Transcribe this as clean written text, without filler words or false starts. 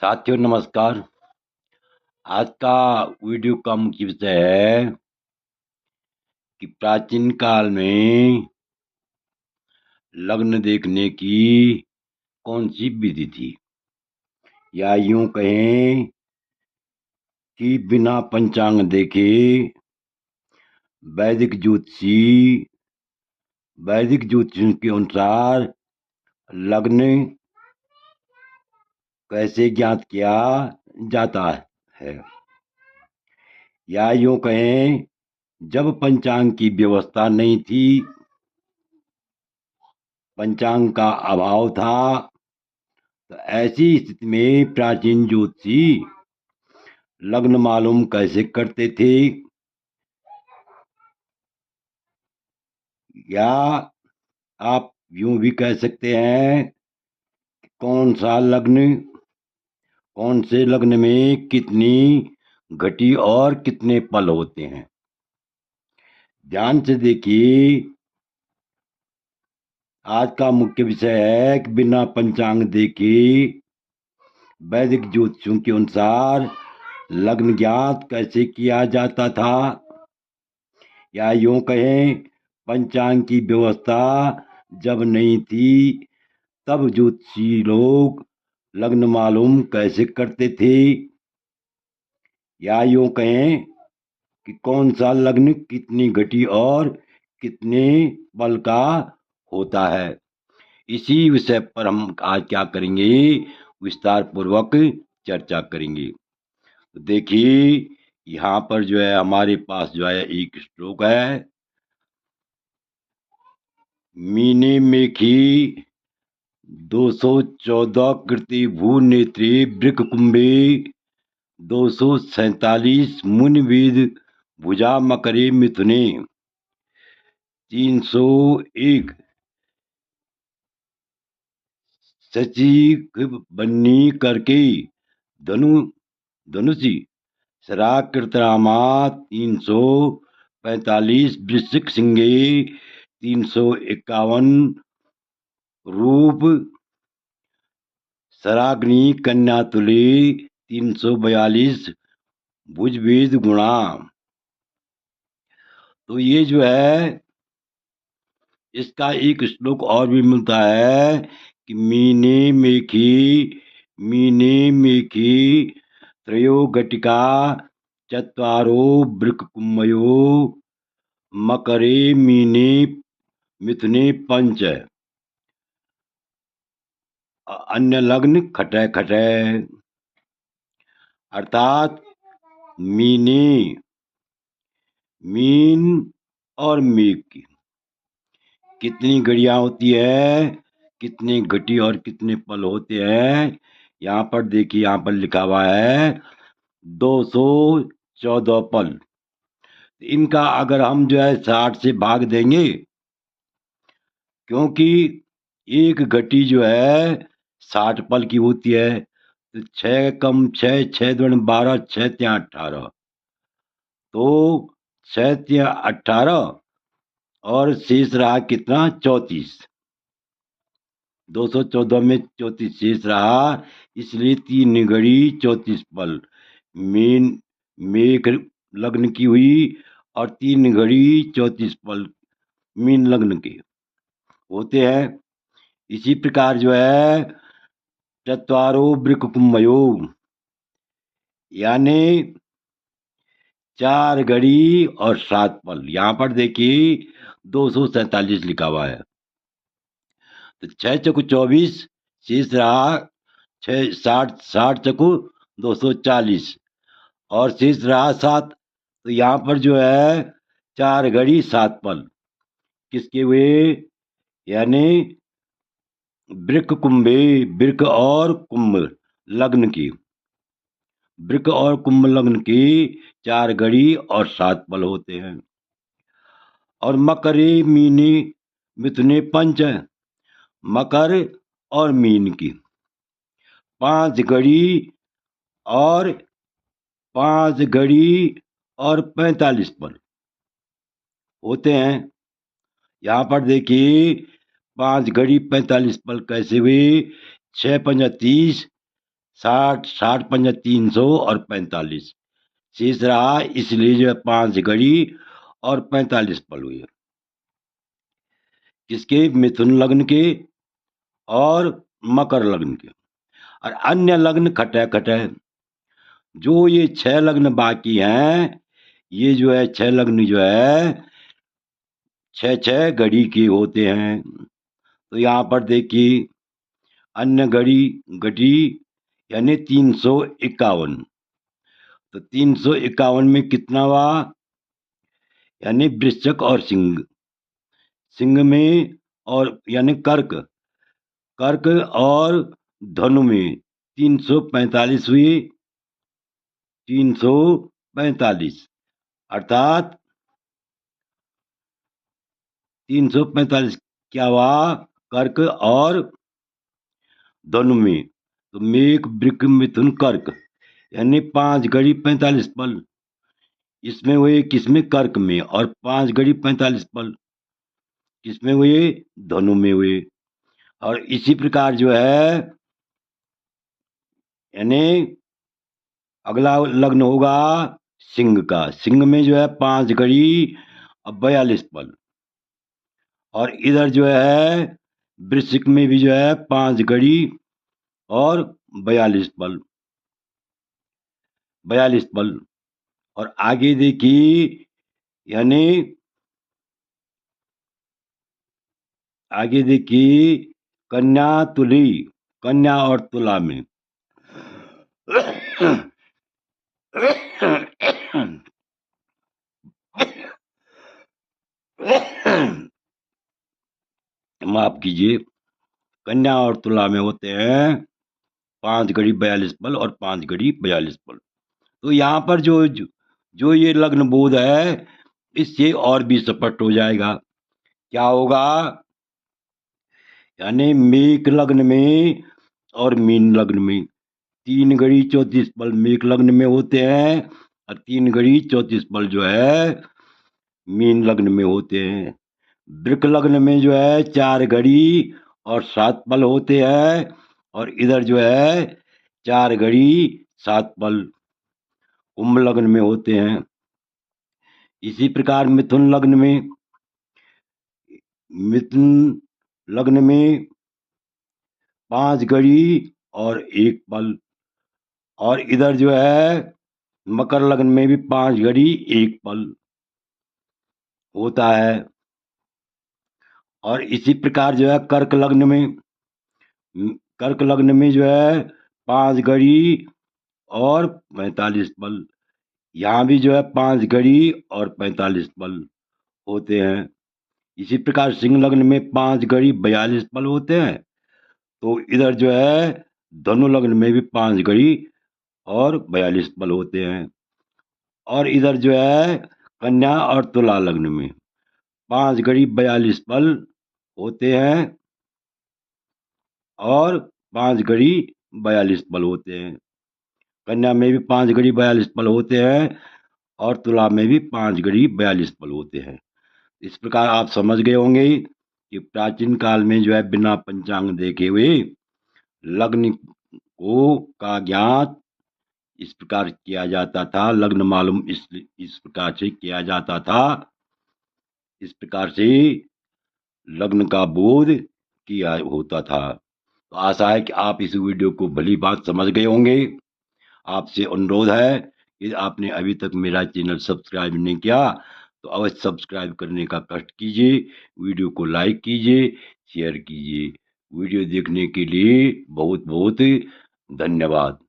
साथियों नमस्कार। आज का वीडियो का मुख्य विषय है कि प्राचीन काल में लग्न देखने की कौन सी विधि थी, या यूं कहें कि बिना पंचांग देखे वैदिक ज्योतिषी के अनुसार लग्न कैसे ज्ञात किया जाता है, या यूं कहें जब पंचांग की व्यवस्था नहीं थी, पंचांग का अभाव था, तो ऐसी स्थिति में प्राचीन ज्योतिषी लग्न मालूम कैसे करते थे, या आप यूं भी कह सकते हैं कौन सा लग्न, कौन से लग्न में कितनी घटी और कितने पल होते हैं। ध्यान से देखिए, आज का मुख्य विषय है कि बिना पंचांग देखे वैदिक ज्योतिषों के अनुसार लग्न ज्ञात कैसे किया जाता था, या यूं कहें पंचांग की व्यवस्था जब नहीं थी तब ज्योतिषी लोग लग्न मालूम कैसे करते थे, या यूं कहें कि कौन सा लग्न कितनी घटी और कितने पल का होता है। इसी विषय पर हम आज क्या करेंगे, विस्तार पूर्वक चर्चा करेंगे। तो देखिए, यहाँ पर जो है हमारे पास जो है एक श्लोक है। मीने मेखी 214 कृति भू नेत्री वृक कुंभे 247 मुनि वेद भुजा मकरे मिथुने 301 सची बन्नी करके धनु धनुषी सराकृतरामा 345 वृश्चिक सिंगे 351 रूप सराग्नि कन्या तुले 342 भुजवेद गुणा। तो ये जो है इसका एक श्लोक और भी मिलता है कि मीने मेखी त्रयो घटिका चत्वारो वृक कुम्भयो मकरे मीने मिथुने पंच अन्य लग्न खटे खटे। अर्थात मीने मीन और मेघ की कितनी घड़ियां होती है, कितनी घटी और कितने पल होते हैं। यहाँ पर देखिए, यहाँ पर लिखा हुआ है 214 पल। इनका अगर हम जो है 60 से भाग देंगे, क्योंकि एक घटी जो है 60 पल की होती है, तो 6 कम 6 6 दूनी 12 6 तिया 18, तो 6 तिया 18 और शेष रहा कितना 34। 214 में 34 शेष रहा, इसलिए 3 घड़ी 34 पल मीन मेघ लग्न की हुई और 3 घड़ी 34 पल मीन लग्न के होते हैं। इसी प्रकार जो है चत्वारो वृक कुंभयो, यानी 4 घड़ी और 7 पल। यहाँ पर देखिए 247 लिखा हुआ है, तो 6 चकु 24 शेष रहा 6 60 60 चकु 240 और शेष रहा 7। तो यहाँ पर जो है 4 घड़ी 7 पल किसके हुए, यानी वृक कुंभे, वृक और कुंभ लग्न की, वृक और कुंभ लग्न की 4 घड़ी और 7 पल होते हैं। और मकरे मीने मिथुने पंच, मकर और मीन की 5 घड़ी और 5 घड़ी और 45 पल होते हैं। यहाँ पर देखिए 5 घड़ी 45 पल कैसे हुए, 6 पंजा 30 60 60 पंजा 300 और 45 शेष रहा, इसलिए जो है 5 घड़ी और 45 पल हुए। किसके? मिथुन लग्न के और मकर लग्न के। और अन्य लग्न खटे खटे। जो ये 6 लग्न बाकी हैं, ये जो है 6 लग्न जो है 6 घड़ी के होते हैं। तो यहाँ पर देखिए अन्य घड़ी घटी यानी 351। तो 351 में कितना हुआ? यानी वृश्चिक और सिंह। सिंह में और यानी कर्क, कर्क और धनु में 345 हुई। 345 अर्थात 345 क्या हुआ? कर्क और धनु में। तो मेघ वृक मिथुन कर्क यानी 5 घड़ी 45 पल। इसमें हुए किसमें? कर्क में। और 5 घड़ी 45 पल किसमें हुए? धनु में हुए। और इसी प्रकार जो है यानी अगला लग्न होगा सिंह का। सिंह में जो है 5 घड़ी और 42 पल। और इधर जो है वृश्चिक में भी जो है 5 घड़ी और 42 पल। 42 पल। और आगे देखिए यानी आगे देखिए कन्या तुली, कन्या और तुला में माफ कीजिए, कन्या और तुला में होते हैं 5 घड़ी 42 पल और 5 घड़ी 42 पल। तो यहाँ पर जो ये लग्न बोध है, इससे और भी स्पष्ट हो जाएगा। क्या होगा? यानी मेष लग्न में और मीन लग्न में 3 घड़ी 34 पल मेष लग्न में होते हैं और 3 घड़ी 34 पल जो है मीन लग्न में होते हैं। वृक लग्न में जो है 4 घड़ी और 7 पल होते हैं और इधर जो है 4 घड़ी 7 पल कुंभ लग्न में होते हैं। इसी प्रकार मिथुन लग्न में 5 घड़ी और 1 पल। और इधर जो है मकर लग्न में भी 5 घड़ी 1 पल होता है। और इसी प्रकार जो है कर्क लग्न में जो है 5 घड़ी और 45 पल। यहाँ भी जो है 5 घड़ी और 45 पल होते हैं। इसी प्रकार सिंह लग्न में 5 घड़ी 42 पल होते हैं। तो इधर जो है धनु लग्न में भी 5 घड़ी और 42 पल होते हैं। और इधर जो है कन्या और तुला लग्न में 5 घड़ी 42 पल होते हैं और 5 घड़ी 42 पल होते हैं। कन्या में भी 5 घड़ी 42 पल होते हैं और तुला में भी 5 घड़ी 42 पल होते हैं। इस प्रकार आप समझ गए होंगे कि प्राचीन काल में जो है बिना पंचांग देखे हुए लग्न को का ज्ञात इस प्रकार किया जाता था। लग्न मालूम इस प्रकार से किया जाता था। इस प्रकार से लग्न का बोध किया होता था। तो आशा है कि आप इस वीडियो को भली बात समझ गए होंगे। आपसे अनुरोध है कि आपने अभी तक मेरा चैनल सब्सक्राइब नहीं किया तो अवश्य सब्सक्राइब करने का कष्ट कीजिए। वीडियो को लाइक कीजिए, शेयर कीजिए। वीडियो देखने के लिए बहुत बहुत धन्यवाद।